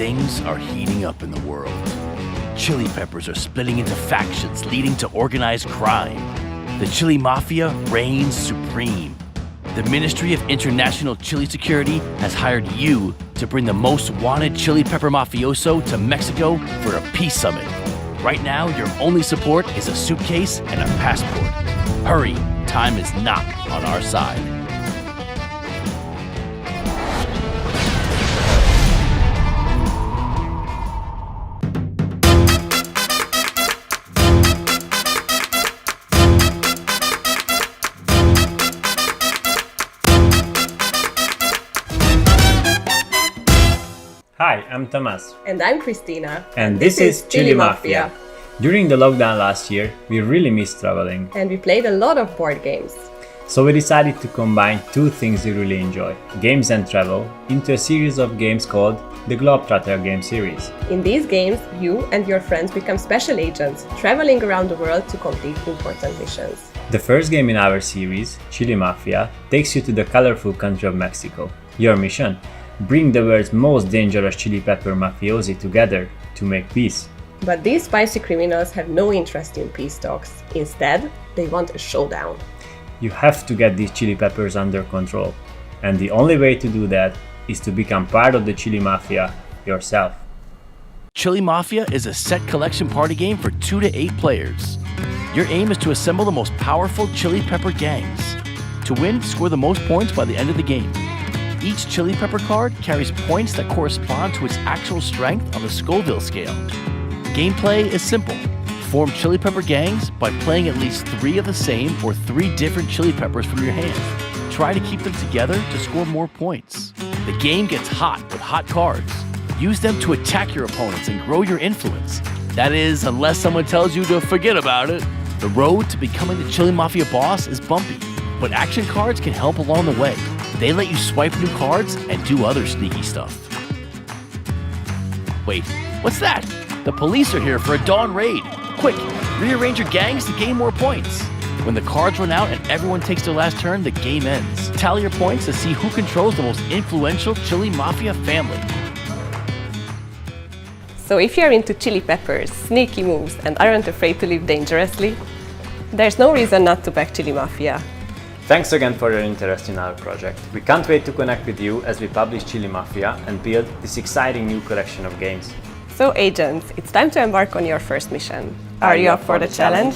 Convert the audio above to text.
Things are heating up in the world. Chili peppers are splitting into factions, leading to organized crime. The Chili Mafia reigns supreme. The Ministry of International Chili Security has hired you to bring the most wanted chili pepper mafioso to Mexico for a peace summit. Right now, your only support is a suitcase and a passport. Hurry, time is not on our side. Hi, I'm Thomas. And I'm Christina. And this is Chili Mafia. During the lockdown last year, we really missed traveling. And we played a lot of board games. So we decided to combine two things we really enjoy, games and travel, into a series of games called the Globetrotter game series. In these games, you and your friends become special agents, traveling around the world to complete important missions. The first game in our series, Chili Mafia, takes you to the colorful country of Mexico. Your mission? Bring the world's most dangerous chili pepper mafiosi together to make peace. But these spicy criminals have no interest in peace talks. Instead, they want a showdown. You have to get these chili peppers under control. And the only way to do that is to become part of the Chili Mafia yourself. Chili Mafia is a set collection party game for 2 to 8 players. Your aim is to assemble the most powerful chili pepper gangs. To win, score the most points by the end of the game. Each chili pepper card carries points that correspond to its actual strength on the Scoville scale. Gameplay is simple. Form chili pepper gangs by playing at least 3 of the same or 3 different chili peppers from your hand. Try to keep them together to score more points. The game gets hot with hot cards. Use them to attack your opponents and grow your influence. That is, unless someone tells you to forget about it. The road to becoming the Chili Mafia boss is bumpy, but action cards can help along the way. They let you swipe new cards and do other sneaky stuff. Wait, what's that? The police are here for a dawn raid. Quick, rearrange your gangs to gain more points. When the cards run out and everyone takes their last turn, the game ends. Tally your points to see who controls the most influential Chili Mafia family. So if you're into chili peppers, sneaky moves, and aren't afraid to live dangerously, there's no reason not to back Chili Mafia. Thanks again for your interest in our project. We can't wait to connect with you as we publish Chili Mafia and build this exciting new collection of games. So agents, it's time to embark on your first mission. Are you up for the challenge?